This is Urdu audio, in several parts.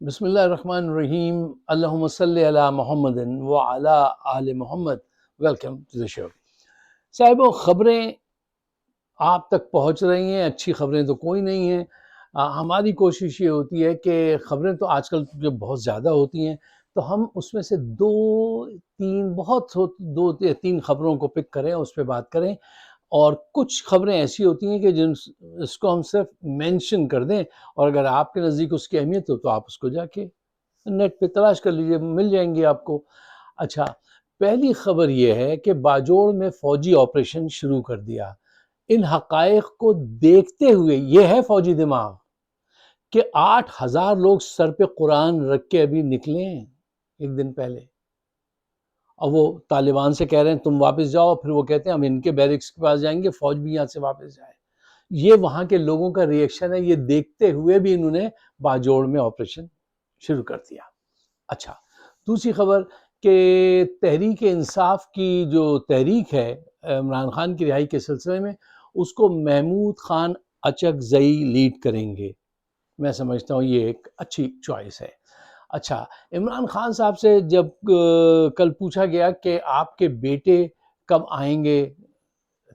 بسم اللہ الرحمن الرحیم، اللہم صلی علی محمد وعلی آل محمد۔ ویلکم ٹو دا شو۔ صاحبوں، خبریں آپ تک پہنچ رہی ہیں، اچھی خبریں تو کوئی نہیں ہیں۔ ہماری کوشش یہ ہوتی ہے کہ خبریں تو آج کل جو بہت زیادہ ہوتی ہیں، تو ہم اس میں سے دو یا تین خبروں کو پک کریں، اس پہ بات کریں، اور کچھ خبریں ایسی ہوتی ہیں کہ اس کو ہم صرف مینشن کر دیں، اور اگر آپ کے نزدیک اس کی اہمیت ہو تو آپ اس کو جا کے نیٹ پہ تلاش کر لیجئے، مل جائیں گی آپ کو۔ اچھا، پہلی خبر یہ ہے کہ باجوڑ میں فوجی آپریشن شروع کر دیا۔ ان حقائق کو دیکھتے ہوئے یہ ہے فوجی دماغ کہ 8,000 لوگ سر پہ قرآن رکھ کے ابھی نکلے ہیں ایک دن پہلے، اور وہ طالبان سے کہہ رہے ہیں تم واپس جاؤ، پھر وہ کہتے ہیں ہم ان کے بیرکس کے پاس جائیں گے، فوج بھی یہاں سے واپس جائے۔ یہ وہاں کے لوگوں کا ریئیکشن ہے، یہ دیکھتے ہوئے بھی انہوں نے باجوڑ میں آپریشن شروع کر دیا۔ اچھا، دوسری خبر کہ تحریک انصاف کی جو تحریک ہے عمران خان کی رہائی کے سلسلے میں، اس کو محمود خان اچک زئی لیڈ کریں گے۔ میں سمجھتا ہوں یہ ایک اچھی چوائس ہے۔ اچھا، عمران خان صاحب سے جب کل پوچھا گیا کہ آپ کے بیٹے کب آئیں گے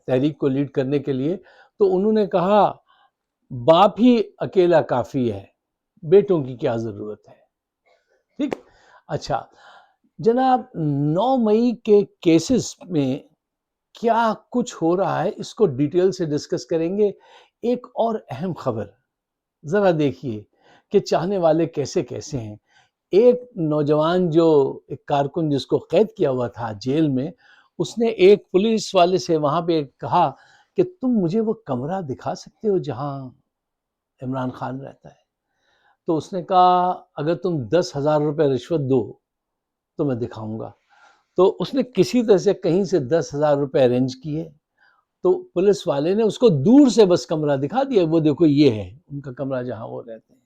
تحریک کو لیڈ کرنے کے لیے، تو انہوں نے کہا باپ ہی اکیلا کافی ہے، بیٹوں کی کیا ضرورت ہے۔ ٹھیک۔ اچھا جناب، 9 مئی کے کیسز میں کیا کچھ ہو رہا ہے، اس کو ڈیٹیل سے ڈسکس کریں گے۔ ایک اور اہم خبر ذرا دیکھیے کہ چاہنے والے کیسے کیسے ہیں۔ ایک نوجوان جو ایک کارکن جس کو قید کیا ہوا تھا جیل میں، اس نے ایک پولیس والے سے وہاں پہ کہا کہ تم مجھے وہ کمرہ دکھا سکتے ہو جہاں عمران خان رہتا ہے؟ تو اس نے کہا اگر تم 10,000 روپے رشوت دو تو میں دکھاؤں گا۔ تو اس نے کسی طرح سے کہیں سے 10,000 روپے ارینج کیے، تو پولیس والے نے اس کو دور سے بس کمرہ دکھا دیا، وہ دیکھو یہ ہے ان کا کمرہ جہاں وہ رہتے ہیں۔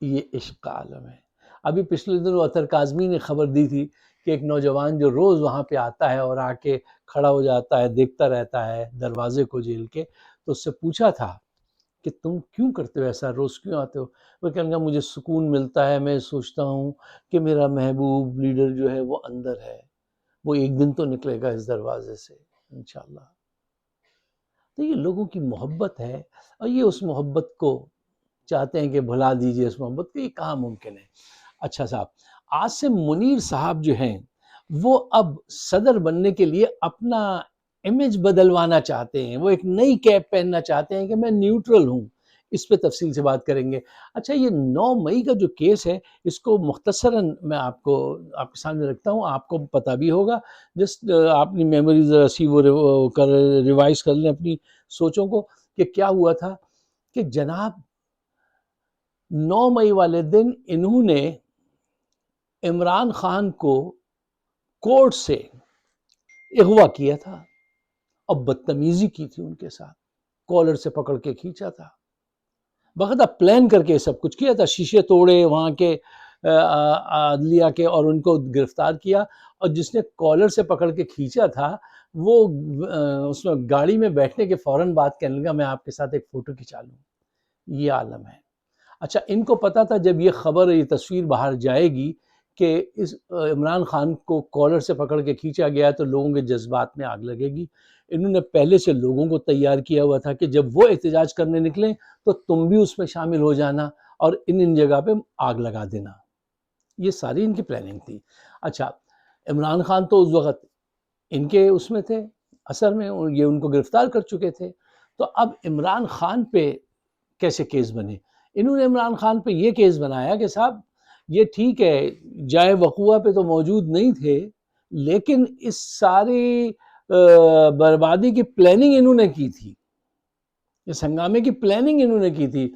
یہ عشق کا عالم ہے۔ ابھی پچھلے دنوں اطہر کاظمی نے خبر دی تھی کہ ایک نوجوان جو روز وہاں پہ آتا ہے اور آ کے کھڑا ہو جاتا ہے، دیکھتا رہتا ہے دروازے کو جیل کے، تو اس سے پوچھا تھا کہ تم کیوں کرتے ہو ایسا، روز کیوں آتے ہو؟ وہ کہنے لگا مجھے سکون ملتا ہے، میں سوچتا ہوں کہ میرا محبوب لیڈر جو ہے وہ اندر ہے، وہ ایک دن تو نکلے گا اس دروازے سے انشاءاللہ۔ تو یہ لوگوں کی محبت ہے، اور یہ اس محبت کو چاہتے ہیں کہ بھلا دیجئے اس محبت کو، یہ کہاں ممکن ہے۔ اچھا صاحب، عاصم منیر صاحب جو ہیں وہ اب صدر بننے کے لیے اپنا امیج بدلوانا چاہتے ہیں، وہ ایک نئی کیپ پہننا چاہتے ہیں کہ میں نیوٹرل ہوں۔ اس پہ تفصیل سے بات کریں گے۔ اچھا، یہ 9 مئی کا جو کیس ہے، اس کو مختصراً میں آپ کے سامنے رکھتا ہوں، آپ کو پتہ بھی ہوگا، جسٹ اپنی میموری ذرا سی وہ ریوائز کر لیں اپنی سوچوں کو کہ کیا ہوا تھا۔ کہ جناب 9 مئی والے دن انہوں نے عمران خان کو کورٹ سے اغوا کیا تھا اور بدتمیزی کی تھی ان کے ساتھ، کالر سے پکڑ کے کھینچا تھا، باقاعدہ پلان کر کے سب کچھ کیا تھا، شیشے توڑے وہاں کے عدلیہ کے اور ان کو گرفتار کیا، اور جس نے کالر سے پکڑ کے کھینچا تھا وہ اس میں گاڑی میں بیٹھنے کے فوراً بعد کہنے لگا میں آپ کے ساتھ ایک فوٹو کھنچا لوں۔ یہ عالم ہے۔ اچھا، ان کو پتا تھا جب یہ خبر، یہ تصویر باہر جائے گی کہ اس عمران خان کو کالر سے پکڑ کے کھینچا گیا ہے تو لوگوں کے جذبات میں آگ لگے گی۔ انہوں نے پہلے سے لوگوں کو تیار کیا ہوا تھا کہ جب وہ احتجاج کرنے نکلیں تو تم بھی اس میں شامل ہو جانا اور ان جگہ پہ آگ لگا دینا۔ یہ ساری ان کی پلاننگ تھی۔ اچھا، عمران خان تو اس وقت ان کے اس میں تھے، اثر میں، یہ ان کو گرفتار کر چکے تھے۔ تو اب عمران خان پہ کیسے کیس بنے؟ انہوں نے عمران خان پہ یہ کیس بنایا کہ صاحب یہ ٹھیک ہے جائے وقوع پہ تو موجود نہیں تھے، لیکن اس ساری بربادی کی پلاننگ انہوں نے کی تھی، اس ہنگامے کی پلاننگ انہوں نے کی تھی۔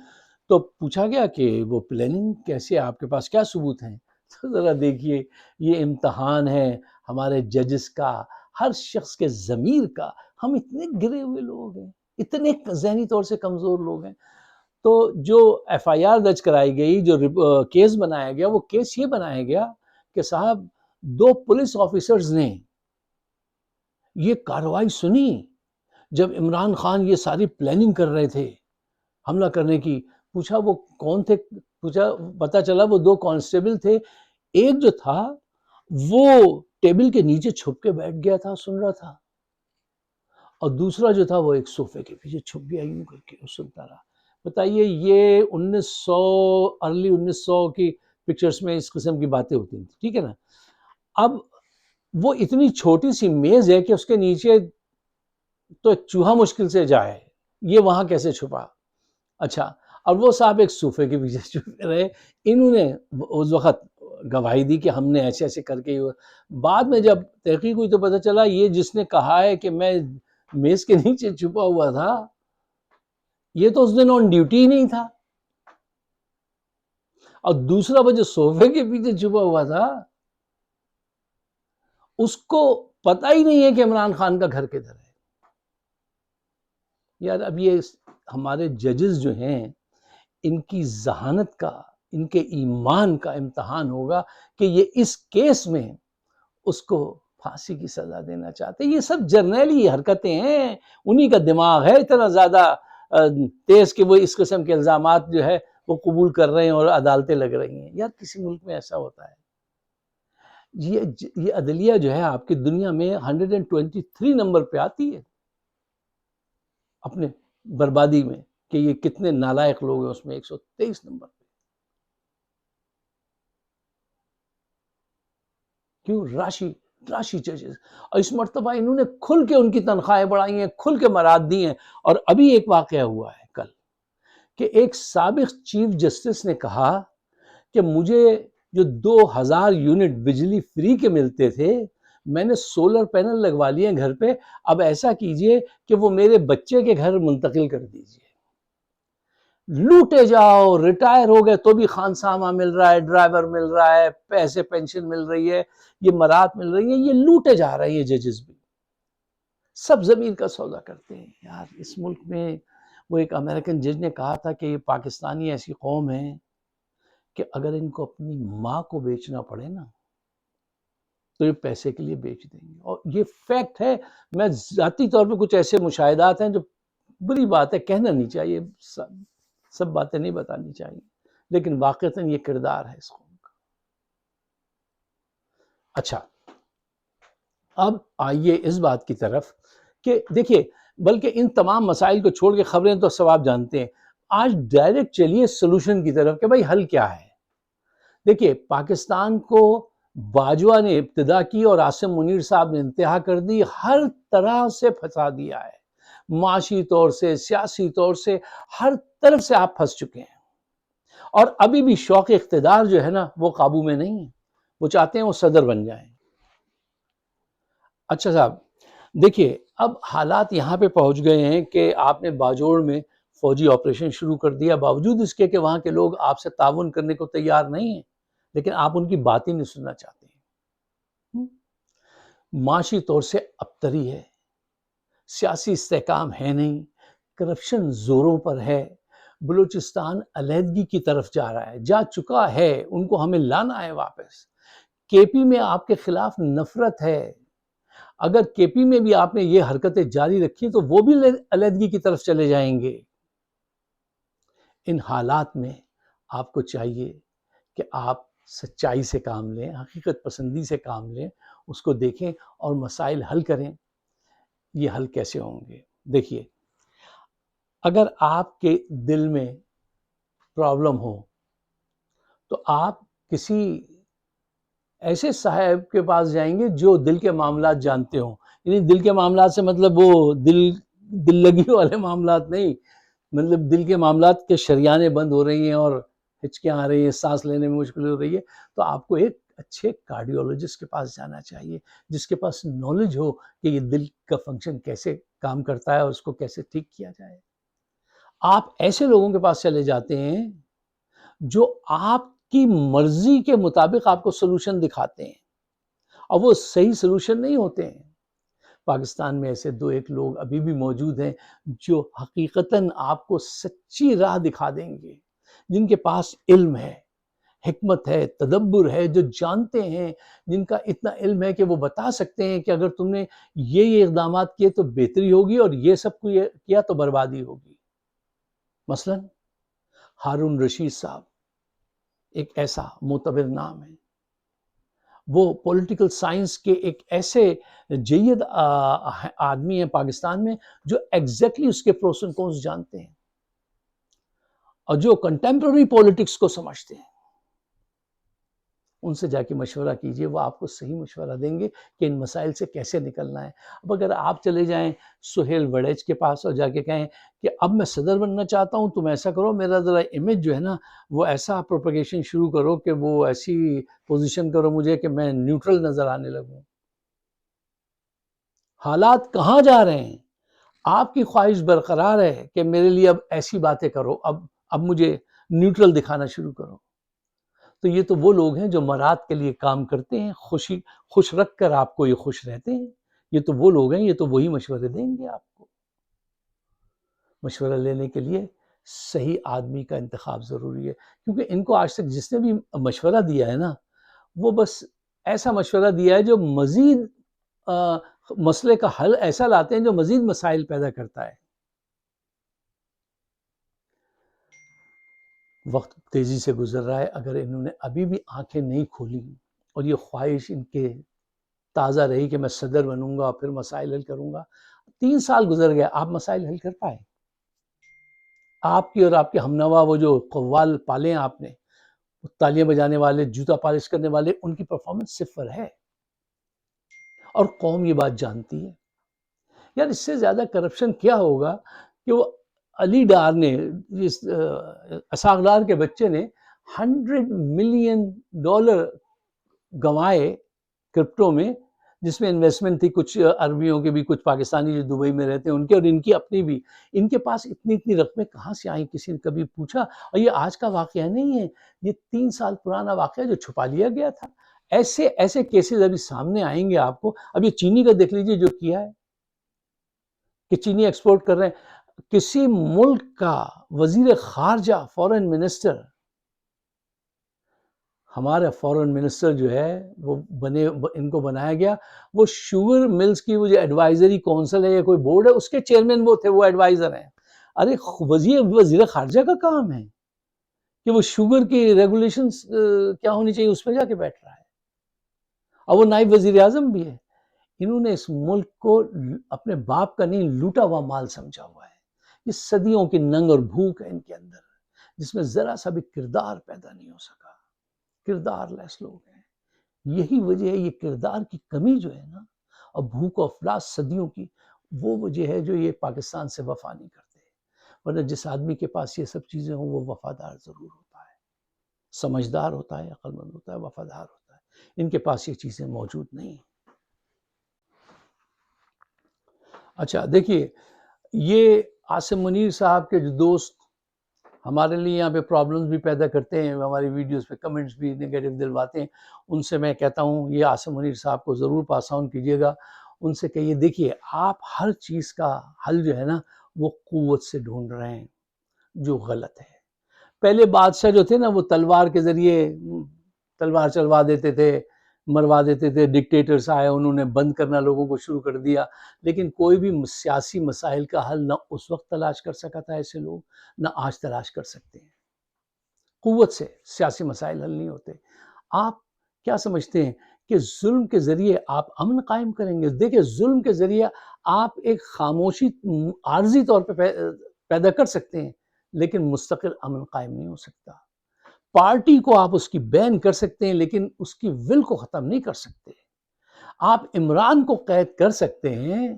تو پوچھا گیا کہ وہ پلاننگ کیسے، آپ کے پاس کیا ثبوت ہیں؟ تو ذرا دیکھیے، یہ امتحان ہے ہمارے ججز کا، ہر شخص کے ضمیر کا۔ ہم اتنے گرے ہوئے لوگ ہیں، اتنے ذہنی طور سے کمزور لوگ ہیں۔ تو جو ایف آئی آر درج کرائی گئی، جو کیس بنایا گیا، وہ کیس یہ بنایا گیا کہ صاحب 2 پولیس آفیسرز نے یہ کارروائی سنی جب عمران خان یہ ساری پلاننگ کر رہے تھے حملہ کرنے کی۔ پوچھا وہ کون تھے پوچھا، پتا چلا وہ 2 کانسٹیبل تھے، ایک جو تھا وہ ٹیبل کے نیچے چھپ کے بیٹھ گیا تھا، سن رہا تھا، اور دوسرا جو تھا وہ ایک صوفے کے پیچھے چھپ گیا یوں کر کے سنتا رہا۔ بتائیے یہ 1900 ارلی 1900 کی پکچرز میں اس قسم کی باتیں ہوتی تھیں، ٹھیک ہے نا۔ اب وہ اتنی چھوٹی سی میز ہے کہ اس کے نیچے تو ایک چوہا مشکل سے جائے، یہ وہاں کیسے چھپا؟ اچھا، اور وہ صاحب ایک صوفے کے پیچھے چھپے رہے۔ انہوں نے اس وقت گواہی دی کہ ہم نے ایسے ایسے کر کے، بعد میں جب تحقیق ہوئی تو پتہ چلا یہ جس نے کہا ہے کہ میں میز کے نیچے چھپا ہوا تھا، یہ تو اس دن آن ڈیوٹی ہی نہیں تھا، اور دوسرا وہ جو صوفے کے پیچھے چھپا ہوا تھا اس کو پتہ ہی نہیں ہے کہ عمران خان کا گھر کدھر ہے۔ یار اب یہ ہمارے ججز جو ہیں ان کی ذہانت کا، ان کے ایمان کا امتحان ہوگا کہ یہ اس کیس میں اس کو پھانسی کی سزا دینا چاہتے ہیں۔ یہ سب جرنیلی حرکتیں ہیں، انہی کا دماغ ہے اتنا زیادہ تیز کہ وہ اس قسم کے الزامات جو ہے وہ قبول کر رہے ہیں اور عدالتیں لگ رہی ہیں۔ یار کسی ملک میں ایسا ہوتا ہے؟ یہ عدلیہ جو ہے آپ کی دنیا میں 123 نمبر پہ آتی ہے اپنے بربادی میں، کہ یہ کتنے نالائق لوگ ہیں، اس میں 123 نمبر پہ۔ کیوں؟ راشی ججز، اور اس مرتبہ انہوں نے کھل کے ان کی تنخواہیں بڑھائی ہیں، کھل کے مراد دی ہیں۔ اور ابھی ایک واقعہ ہوا ہے کل کہ ایک سابق چیف جسٹس نے کہا کہ مجھے جو 2000 یونٹ بجلی فری کے ملتے تھے، میں نے سولر پینل لگوا لیے گھر پہ، اب ایسا کیجئے کہ وہ میرے بچے کے گھر منتقل کر دیجئے۔ لوٹے جاؤ، ریٹائر ہو گئے تو بھی خانسامہ مل رہا ہے، ڈرائیور مل رہا ہے، پیسے پینشن مل رہی ہے، یہ مراد مل رہی ہیں، یہ لوٹے جا رہے ہیں یہ ججز بھی، سب زمین کا سودا کرتے ہیں۔ یار اس ملک میں وہ ایک امریکن جج نے کہا تھا کہ یہ پاکستانی ایسی قوم ہے کہ اگر ان کو اپنی ماں کو بیچنا پڑے نا تو یہ پیسے کے لیے بیچ دیں گے، اور یہ فیکٹ ہے۔ میں ذاتی طور پہ کچھ ایسے مشاہدات ہیں جو بری بات ہے، کہنا نہیں چاہیے، سب باتیں نہیں بتانی چاہیے، لیکن واقعتاً یہ کردار ہے اس قوم کا۔ اچھا، اب آئیے اس بات کی طرف کہ دیکھیے، بلکہ ان تمام مسائل کو چھوڑ کے خبریں تو سب آپ جانتے ہیں، آج ڈائریکٹ چلیے سلوشن کی طرف کہ بھائی حل کیا ہے۔ دیکھیے پاکستان کو باجوہ نے ابتدا کی اور عاصم منیر صاحب نے انتہا کر دی، ہر طرح سے پھنسا دیا ہے، معاشی طور سے، سیاسی طور سے، ہر طرف سے آپ پھنس چکے ہیں، اور ابھی بھی شوق اقتدار جو ہے نا وہ قابو میں نہیں ہے، وہ چاہتے ہیں وہ صدر بن جائیں۔ اچھا صاحب دیکھیے، اب حالات یہاں پہ پہنچ گئے ہیں کہ آپ نے باجوڑ میں فوجی آپریشن شروع کر دیا، باوجود اس کے کہ وہاں کے لوگ آپ سے تعاون کرنے کو تیار نہیں ہیں، لیکن آپ ان کی بات ہی نہیں سننا چاہتے ہیں۔ معاشی طور سے ابتری ہے، سیاسی استحکام ہے نہیں، کرپشن زوروں پر ہے، بلوچستان علیحدگی کی طرف جا رہا ہے، جا چکا ہے، ان کو ہمیں لانا ہے واپس۔ کے پی میں آپ کے خلاف نفرت ہے، اگر کے پی میں بھی آپ نے یہ حرکتیں جاری رکھی تو وہ بھی علیحدگی کی طرف چلے جائیں گے۔ ان حالات میں آپ کو چاہیے کہ آپ سچائی سے کام لیں، حقیقت پسندی سے کام لیں، اس کو دیکھیں اور مسائل حل کریں۔ یہ حل کیسے ہوں گے؟ دیکھیے، اگر آپ کے دل میں پرابلم ہو تو آپ کسی ایسے صاحب کے پاس جائیں گے جو دل کے معاملات جانتے ہوں، یعنی دل کے معاملات سے مطلب وہ دل لگی والے معاملات نہیں، مطلب دل کے معاملات کے شریانیں بند ہو رہی ہیں اور ہچکیاں آ رہی ہیں، سانس لینے میں مشکل ہو رہی ہے، تو آپ کو ایک اچھے کارڈیولوجسٹ کے پاس جانا چاہیے، جس کے پاس نالج ہو کہ یہ دل کا فنکشن کیسے کام کرتا ہے اور اس کو کیسے ٹھیک کیا جائے۔ آپ ایسے لوگوں کے پاس چلے جاتے ہیں جو آپ کی مرضی کے مطابق آپ کو سلوشن دکھاتے ہیں، اور وہ صحیح سلوشن نہیں ہوتے ہیں۔ پاکستان میں ایسے 2-1 لوگ ابھی بھی موجود ہیں جو حقیقتاً آپ کو سچی راہ دکھا دیں گے، جن کے پاس علم ہے، حکمت ہے، تدبر ہے، جو جانتے ہیں، جن کا اتنا علم ہے کہ وہ بتا سکتے ہیں کہ اگر تم نے یہ اقدامات کیے تو بہتری ہوگی اور یہ سب کو کیا تو بربادی ہوگی۔ مثلاً ہارون رشید صاحب ایک ایسا معتبر نام ہے، وہ پولیٹیکل سائنس کے ایک ایسے جید آدمی ہیں پاکستان میں جو ایگزیکٹلی اس کے پروس اینڈ کونس جانتے ہیں اور جو کنٹمپرری پولیٹکس کو سمجھتے ہیں. ان سے جا کے مشورہ کیجئے، وہ آپ کو صحیح مشورہ دیں گے کہ ان مسائل سے کیسے نکلنا ہے. اب اگر آپ چلے جائیں سہیل وڑیچ کے پاس اور جا کے کہیں کہ اب میں صدر بننا چاہتا ہوں، تم ایسا کرو، میرا ذرا امیج جو ہے نا وہ ایسا پروپیگیشن شروع کرو کہ وہ ایسی پوزیشن کرو مجھے کہ میں نیوٹرل نظر آنے لگوں. حالات کہاں جا رہے ہیں؟ آپ کی خواہش برقرار ہے کہ میرے لیے اب ایسی باتیں کرو، اب مجھے نیوٹرل دکھانا شروع کرو. تو یہ تو وہ لوگ ہیں جو مراد کے لیے کام کرتے ہیں، خوش رکھ کر آپ کو یہ خوش رہتے ہیں. یہ تو وہ لوگ ہیں، یہ تو وہی مشورے دیں گے آپ کو. مشورہ لینے کے لیے صحیح آدمی کا انتخاب ضروری ہے، کیونکہ ان کو آج تک جس نے بھی مشورہ دیا ہے نا وہ بس ایسا مشورہ دیا ہے جو مزید مسئلے کا حل ایسا لاتے ہیں جو مزید مسائل پیدا کرتا ہے. وقت تیزی سے گزر رہا ہے، اگر انہوں نے ابھی بھی آنکھیں نہیں کھولی اور یہ خواہش ان کے تازہ رہی کہ میں صدر بنوں گا پھر مسائل حل کروں گا. 3 سال گزر گیا، آپ مسائل حل کر پائے؟ آپ کی اور آپ کے ہمنوا وہ جو قوال پالے ہیں آپ نے، تالیاں بجانے والے، جوتا پالش کرنے والے، ان کی پرفارمنس صفر ہے اور قوم یہ بات جانتی ہے. یار اس سے زیادہ کرپشن کیا ہوگا کہ وہ علی ڈار نے، اسحاق ڈار کے بچے نے $100 ملین گنوائے کرپٹو میں، جس میں انویسٹمنٹ تھی کچھ عربیوں کے بھی، کچھ پاکستانی جو دبئی میں رہتے ہیں ان کے، اور ان کی اپنی بھی. ان کے پاس اتنی رقمیں کہاں سے آئیں؟ کسی نے کبھی پوچھا؟ اور یہ آج کا واقعہ نہیں ہے، یہ 3 سال پرانا واقعہ جو چھپا لیا گیا تھا. ایسے کیسز ابھی سامنے آئیں گے آپ کو. اب یہ چینی کا دیکھ لیجئے جو کیا ہے کہ چینی ایکسپورٹ کر رہے ہیں. کسی ملک کا وزیر خارجہ، فورن منسٹر، ہمارا فورن منسٹر جو ہے وہ ان کو بنایا گیا، وہ شوگر ملز کی وہ جو ایڈوائزری کونسل ہے یا کوئی بورڈ ہے اس کے چیئرمین وہ تھے، وہ ایڈوائزر ہیں. ارے وزیر خارجہ کا کام ہے کہ وہ شوگر کی ریگولیشنز کیا ہونی چاہیے اس پہ جا کے بیٹھ رہا ہے، اور وہ نائب وزیر اعظم بھی ہے. انہوں نے اس ملک کو اپنے باپ کا نہیں لوٹا ہوا مال سمجھا ہوا ہے. یہ صدیوں کی ننگ اور بھوک ہے ان کے اندر، جس میں ذرا سا بھی کردار پیدا نہیں ہو سکا. کردار لیس لوگ ہیں. یہی وجہ ہے، یہ کردار کی کمی جو ہے نا اور بھوک و افلاس صدیوں کی، وہ وجہ ہے جو یہ پاکستان سے وفا نہیں کرتے. ورنہ جس آدمی کے پاس یہ سب چیزیں ہوں وہ وفادار ضرور ہوتا ہے، سمجھدار ہوتا ہے، عقل مند ہوتا ہے، وفادار ہوتا ہے. ان کے پاس یہ چیزیں موجود نہیں ہیں. اچھا دیکھیے، یہ عاصم منیر صاحب کے جو دوست ہمارے لیے یہاں پہ پرابلمز بھی پیدا کرتے ہیں، ہماری ویڈیوز پہ کمنٹس بھی نگیٹو دلواتے ہیں، ان سے میں کہتا ہوں یہ عاصم منیر صاحب کو ضرور پاس آن کیجیے گا. ان سے کہیے دیکھیے آپ ہر چیز کا حل جو ہے نا وہ قوت سے ڈھونڈ رہے ہیں، جو غلط ہے. پہلے بادشاہ جو تھے نا وہ تلوار کے ذریعے تلوار چلوا دیتے تھے، مروا دیتے تھے. ڈکٹیٹرز آئے، انہوں نے بند کرنا لوگوں کو شروع کر دیا، لیکن کوئی بھی سیاسی مسائل کا حل نہ اس وقت تلاش کر سکا تھا ایسے لوگ، نہ آج تلاش کر سکتے ہیں. قوت سے سیاسی مسائل حل نہیں ہوتے. آپ کیا سمجھتے ہیں کہ ظلم کے ذریعے آپ امن قائم کریں گے؟ دیکھیں ظلم کے ذریعے آپ ایک خاموشی عارضی طور پہ پیدا کر سکتے ہیں، لیکن مستقل امن قائم نہیں ہو سکتا. پارٹی کو آپ اس کی بین کر سکتے ہیں لیکن اس کی ول کو ختم نہیں کر سکتے. آپ عمران کو قید کر سکتے ہیں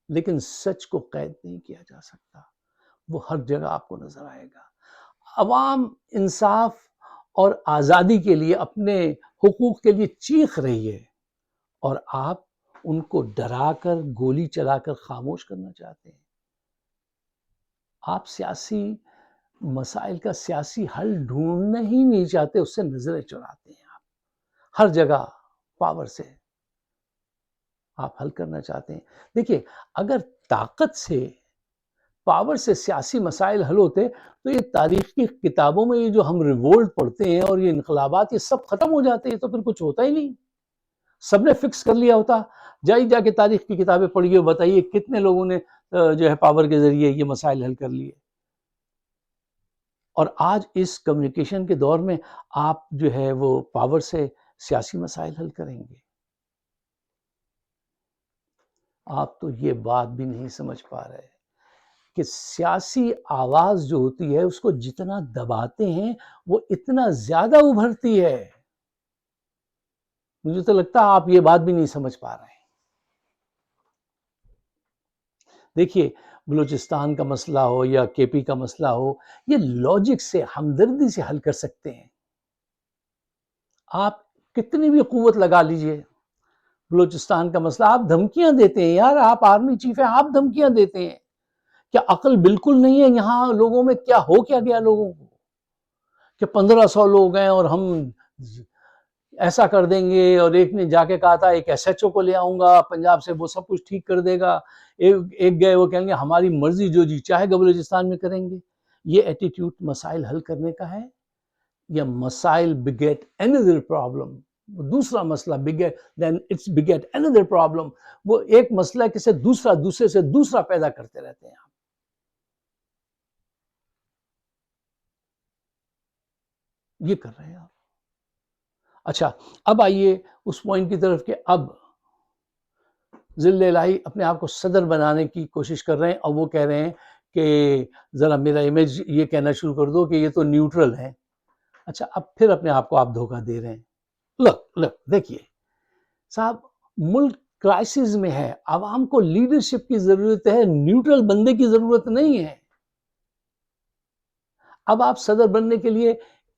لیکن سچ کو قید نہیں کیا جا سکتا. وہ ہر جگہ آپ کو نظر آئے گا. عوام انصاف اور آزادی کے لیے، اپنے حقوق کے لیے چیخ رہی ہے اور آپ ان کو ڈرا کر، گولی چلا کر خاموش کرنا چاہتے ہیں. آپ سیاسی مسائل کا سیاسی حل ڈھونڈنا ہی نہیں چاہتے، اس سے نظریں چراتے ہیں. آپ ہر جگہ پاور سے آپ حل کرنا چاہتے ہیں. دیکھیے اگر طاقت سے، پاور سے سیاسی مسائل حل ہوتے تو یہ تاریخ کی کتابوں میں یہ جو ہم ریوولٹ پڑھتے ہیں اور یہ انقلابات، یہ سب ختم ہو جاتے ہیں. تو پھر کچھ ہوتا ہی نہیں، سب نے فکس کر لیا ہوتا. جا کے تاریخ کی کتابیں پڑھیے، بتائیے کتنے لوگوں نے جو ہے پاور کے ذریعے یہ مسائل حل کر لیے. اور آج اس کمیونیکیشن کے دور میں آپ جو ہے وہ پاور سے سیاسی مسائل حل کریں گے؟ آپ تو یہ بات بھی نہیں سمجھ پا رہے کہ سیاسی آواز جو ہوتی ہے اس کو جتنا دباتے ہیں وہ اتنا زیادہ ابھرتی ہے. مجھے تو لگتا ہے آپ یہ بات بھی نہیں سمجھ پا رہے ہیں. دیکھیے بلوچستان کا مسئلہ ہو یا کے پی کا مسئلہ ہو، یہ لاجک سے ہمدردی سے حل کر سکتے ہیں. آپ کتنی بھی قوت لگا لیجئے، بلوچستان کا مسئلہ آپ دھمکیاں دیتے ہیں. یار آپ آرمی چیف ہیں، آپ دھمکیاں دیتے ہیں. کیا عقل بالکل نہیں ہے یہاں لوگوں میں؟ کیا ہو کیا گیا لوگوں کو کہ 1500 لوگ ہیں اور ہم ایسا کر دیں گے؟ اور ایک نے جا کے کہا تھا ایک ایس ایچ او کو لے آؤں گا پنجاب سے، وہ سب کچھ ٹھیک کر دے گا. ایک گئے وہ کہیں گے ہماری مرضی جو جی چاہے گا بلوچستان میں کریں گے. یہ ایٹیٹیوڈ مسائل حل کرنے کا ہے یا مسائل بگیٹ another problem؟ دوسرا مسئلہ then it's beget another problem. وہ ایک مسئلہ کسے دوسرے سے دوسرا پیدا کرتے رہتے ہیں. یہ کر رہے ہیں آپ. اچھا اب آئیے اس پوائنٹ کی طرف کہ اب ذل الہی اپنے آپ کو صدر بنانے کی کوشش کر رہے ہیں اور وہ کہہ رہے ہیں کہ ذرا میرا امیج یہ کہنا شروع کر دو کہ یہ تو نیوٹرل ہے. اچھا اب پھر اپنے آپ کو آپ دھوکہ دے رہے ہیں. لک دیکھیے صاحب، ملک کرائسس میں ہے، عوام کو لیڈرشپ کی ضرورت ہے، نیوٹرل بندے کی ضرورت نہیں ہے. اب آپ صدر بننے کے لیے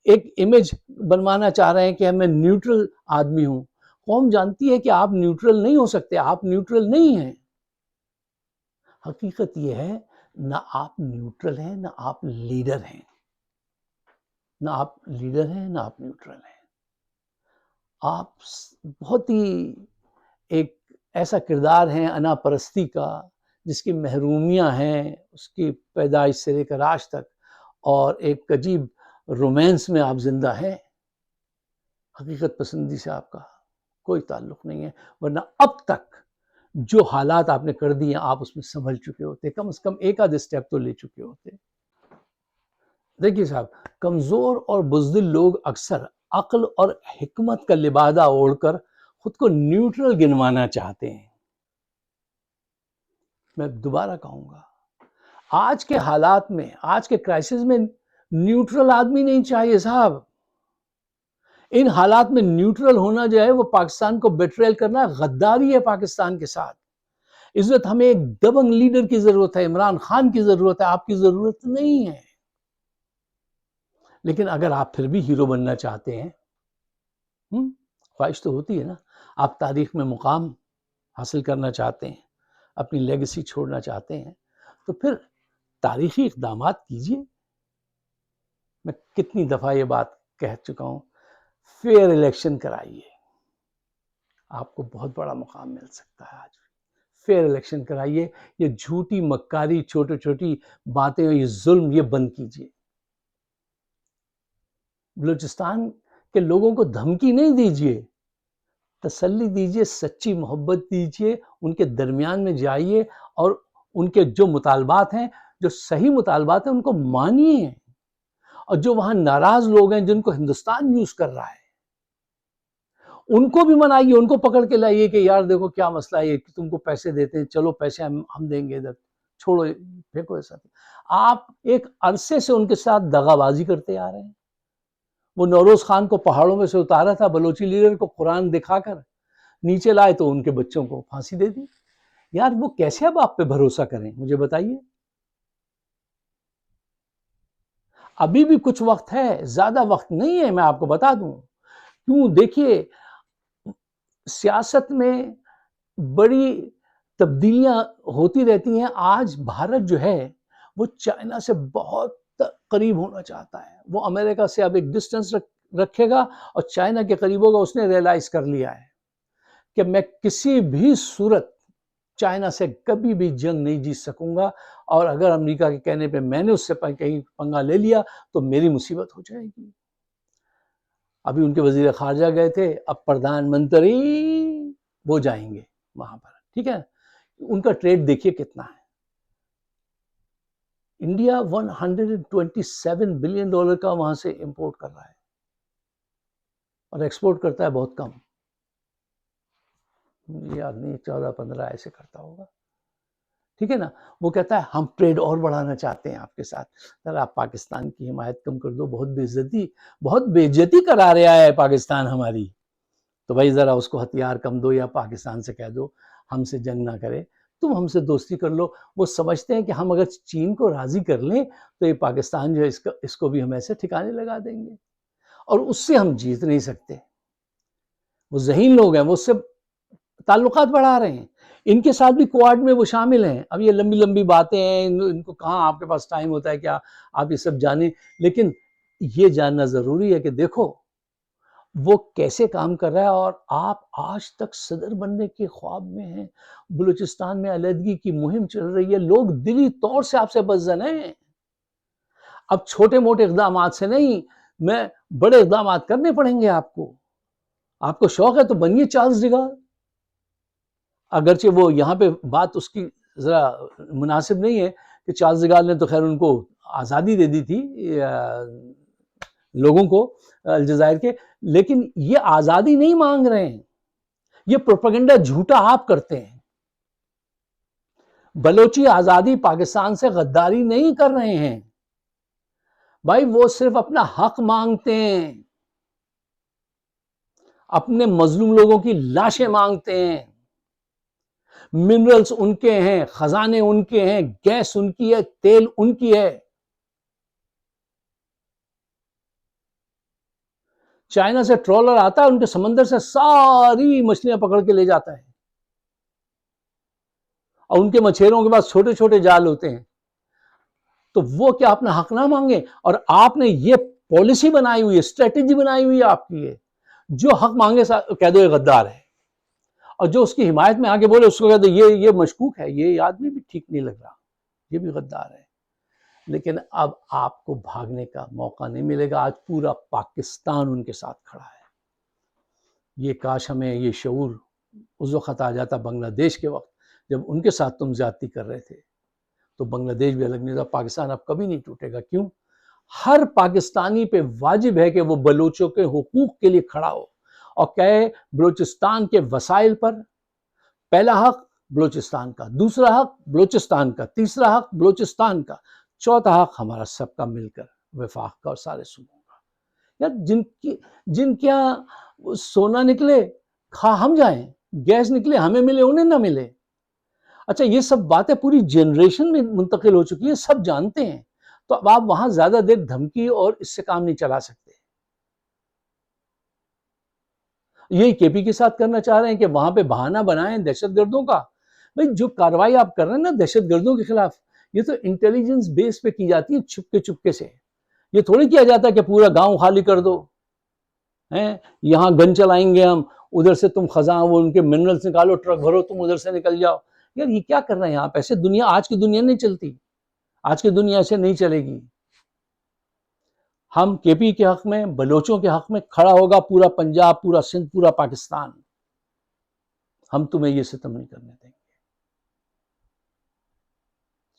ایک امیج بنوانا چاہ رہے ہیں کہ میں نیوٹرل آدمی ہوں. قوم جانتی ہے کہ آپ نیوٹرل نہیں ہو سکتے، آپ نیوٹرل نہیں ہیں. حقیقت یہ ہے نہ آپ نیوٹرل ہیں نہ آپ لیڈر ہیں، نہ آپ لیڈر ہیں نہ آپ نیوٹرل ہیں. آپ بہت ہی ایک ایسا کردار ہیں انا پرستی کا جس کی محرومیاں ہیں اس کی پیدائش سے لے کر آج تک، اور ایک عجیب رومانس میں آپ زندہ ہیں. حقیقت پسندی سے آپ کا کوئی تعلق نہیں ہے، ورنہ اب تک جو حالات آپ نے کر دیے آپ اس میں سنبھل چکے ہوتے، کم از کم ایک آدھ اسٹیپ تو لے چکے ہوتے. دیکھیے صاحب، کمزور اور بزدل لوگ اکثر عقل اور حکمت کا لبادہ اوڑھ کر خود کو نیوٹرل گنوانا چاہتے ہیں. میں دوبارہ کہوں گا، آج کے حالات میں، آج کے کرائسس میں نیوٹرل آدمی نہیں چاہیے صاحب. ان حالات میں نیوٹرل ہونا جو ہے وہ پاکستان کو بیٹریل کرنا، غداری ہے پاکستان کے ساتھ. اس وقت ہمیں ایک دبنگ لیڈر کی ضرورت ہے، عمران خان کی ضرورت ہے، آپ کی ضرورت نہیں ہے. لیکن اگر آپ پھر بھی ہیرو بننا چاہتے ہیں، خواہش تو ہوتی ہے نا، آپ تاریخ میں مقام حاصل کرنا چاہتے ہیں، اپنی لیگیسی چھوڑنا چاہتے ہیں، تو پھر تاریخی اقدامات کیجئے. میں کتنی دفعہ یہ بات کہہ چکا ہوں، فیئر الیکشن کرائیے، آپ کو بہت بڑا مقام مل سکتا ہے. آج فیئر الیکشن کرائیے. یہ جھوٹی مکاری، چھوٹی چھوٹی باتیں، یہ ظلم، یہ بند کیجئے. بلوچستان کے لوگوں کو دھمکی نہیں دیجئے، تسلی دیجئے، سچی محبت دیجئے، ان کے درمیان میں جائیے اور ان کے جو مطالبات ہیں، جو صحیح مطالبات ہیں، ان کو مانیے. اور جو وہاں ناراض لوگ ہیں جن کو ہندوستان یوز کر رہا ہے، ان کو بھی منائیے، ان کو پکڑ کے لائیے کہ یار دیکھو کیا مسئلہ ہے، کہ تم کو پیسے دیتے ہیں، چلو پیسے ہم دیں گے، ادھر چھوڑو، پھینکو ایسا. آپ ایک عرصے سے ان کے ساتھ دغا بازی کرتے آ رہے ہیں. وہ نوروز خان کو پہاڑوں میں سے اتارا تھا بلوچی لیڈر کو قرآن دکھا کر، نیچے لائے تو ان کے بچوں کو پھانسی دے دی. یار وہ کیسے اب آپ پہ بھروسہ کریں، مجھے بتائیے. ابھی بھی کچھ وقت ہے، زیادہ وقت نہیں ہے، میں آپ کو بتا دوں. کیوں؟ دیکھیے سیاست میں بڑی تبدیلیاں ہوتی رہتی ہیں. آج بھارت جو ہے وہ چائنا سے بہت قریب ہونا چاہتا ہے. وہ امریکہ سے اب ایک ڈسٹنس رکھے گا اور چائنا کے قریب ہوگا. اس نے ریئلائز کر لیا ہے کہ میں کسی بھی صورت چائنا سے کبھی بھی جنگ نہیں جیت سکوں گا، اور اگر امریکہ کے کہنے پہ میں نے اس سے کہیں پنگا لے لیا تو میری مصیبت ہو جائے گی. ابھی ان کے وزیر خارجہ گئے تھے، اب پردھان منتری وہ جائیں گے وہاں پر، ٹھیک ہے. ان کا ٹریڈ دیکھیے کتنا ہے. انڈیا $127 بلین کا وہاں سے امپورٹ کر رہا ہے اور ایکسپورٹ کرتا ہے بہت کم، یاد نہیں 14-15 ایسے کرتا ہوگا، ٹھیک ہے نا. وہ کہتا ہے ہم ٹریڈ اور بڑھانا چاہتے ہیں آپ کے ساتھ. سر آپ پاکستان کی حمایت کم کر دو، بہت بے عزتی کرا رہا ہے پاکستان ہماری. تو بھائی ذرا اس کو ہتھیار کم دو یا پاکستان سے کہہ دو ہم سے جنگ نہ کرے، تم ہم سے دوستی کر لو. وہ سمجھتے ہیں کہ ہم اگر چین کو راضی کر لیں تو یہ پاکستان جو ہے اس کو بھی ہم ایسے ٹھکانے لگا دیں گے، اور اس سے ہم جیت نہیں سکتے. وہ ذہین لوگ ہیں، وہ اس سے تعلقات بڑھا رہے ہیں. ان کے ساتھ بھی کوارڈ میں وہ شامل ہیں. اب یہ لمبی لمبی باتیں ہیں، ان کو کہاں آپ کے پاس ٹائم ہوتا ہے کیا آپ یہ سب جانیں. لیکن یہ جاننا ضروری ہے کہ دیکھو وہ کیسے کام کر رہا ہے، اور آپ آج تک صدر بننے کے خواب میں ہیں. بلوچستان میں علیحدگی کی مہم چل رہی ہے، لوگ دلی طور سے آپ سے بزن ہیں. اب چھوٹے موٹے اقدامات سے نہیں، میں بڑے اقدامات کرنے پڑیں گے آپ کو. آپ کو شوق ہے تو بنیے چارلس ڈیگال. اگرچہ وہ یہاں پہ بات اس کی ذرا مناسب نہیں ہے کہ چارلس ڈیگال نے تو خیر ان کو آزادی دے دی تھی لوگوں کو الجزائر کے، لیکن یہ آزادی نہیں مانگ رہے ہیں، یہ پروپیگنڈا جھوٹا آپ کرتے ہیں. بلوچی آزادی پاکستان سے غداری نہیں کر رہے ہیں بھائی، وہ صرف اپنا حق مانگتے ہیں، اپنے مظلوم لوگوں کی لاشیں مانگتے ہیں. منرلز ان کے ہیں، خزانے ان کے ہیں، گیس ان کی ہے، تیل ان کی ہے. چائنا سے ٹرولر آتا ہے، ان کے سمندر سے ساری مچھلیاں پکڑ کے لے جاتا ہے، اور ان کے مچھیروں کے پاس چھوٹے چھوٹے جال ہوتے ہیں. تو وہ کیا اپنا حق نہ مانگے؟ اور آپ نے یہ پالیسی بنائی ہوئی ہے، اسٹریٹجی بنائی ہوئی ہے آپ کی، جو حق مانگے کہہ دو یہ غدار ہے، اور جو اس کی حمایت میں آگے بولے اس کو کہہ دو یہ مشکوک ہے، یہ آدمی بھی ٹھیک نہیں لگ رہا، یہ بھی غدار ہے. لیکن اب آپ کو بھاگنے کا موقع نہیں ملے گا. آج پورا پاکستان ان کے ساتھ کھڑا ہے. یہ کاش ہمیں یہ شعور اس وقت آ جاتا بنگلہ دیش کے وقت جب ان کے ساتھ تم زیادتی کر رہے تھے، تو بنگلہ دیش بھی الگ نہیں تھا. پاکستان اب کبھی نہیں ٹوٹے گا. کیوں؟ ہر پاکستانی پہ واجب ہے کہ وہ بلوچوں کے حقوق کے لیے کھڑا ہو اور کہے بلوچستان کے وسائل پر پہلا حق بلوچستان کا، دوسرا حق بلوچستان کا، تیسرا حق بلوچستان کا، چوتھا حق ہمارا سب کا مل کر وفاق کا اور سارے صوبوں کا. یار جن کیا سونا نکلے کھا ہم جائیں، گیس نکلے ہمیں ملے انہیں نہ ملے. اچھا یہ سب باتیں پوری جنریشن میں منتقل ہو چکی ہیں، سب جانتے ہیں. تو اب آپ وہاں زیادہ دیر دھمکی اور اس سے کام نہیں چلا سکتے. یہی کے پی کے ساتھ کرنا چاہ رہے ہیں کہ وہاں پہ بہانہ بنائیں دہشت گردوں کا. بھائی جو کارروائی آپ کر رہے ہیں نا دہشت گردوں کے خلاف، یہ تو انٹیلیجنس بیس پہ کی جاتی ہے، چھپکے سے. یہ تھوڑی کیا جاتا ہے کہ پورا گاؤں خالی کر دو، یہاں گن چلائیں گے ہم، ادھر سے تم خزاں وہ ان کے منرلز نکالو، ٹرک بھرو، تم ادھر سے نکل جاؤ. یار یہ کیا کر رہے ہیں آپ؟ ایسے دنیا آج کی دنیا نہیں چلتی، آج کی دنیا ایسے نہیں چلے گی. ہم کے پی کے حق میں، بلوچوں کے حق میں کھڑا ہوگا پورا پنجاب، پورا سندھ، پورا پاکستان. ہم تمہیں یہ ستم نہیں کرنے دیں گے.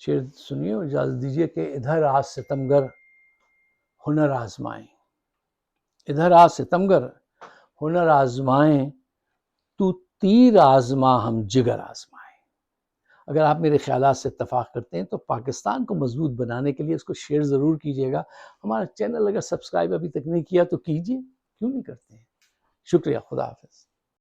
شعر سنیے اور اجازت دیجیے کہ ادھر آ ستمگر ہنر آزمائیں، ادھر آ ستمگر ہنر آزمائیں، تو تیر آزما ہم جگر آزمائیں. اگر آپ میرے خیالات سے اتفاق کرتے ہیں تو پاکستان کو مضبوط بنانے کے لیے اس کو شیئر ضرور کیجیے گا. ہمارا چینل اگر سبسکرائب ابھی تک نہیں کیا تو کیجیے، کیوں نہیں کرتے ہیں. شکریہ. خدا حافظ.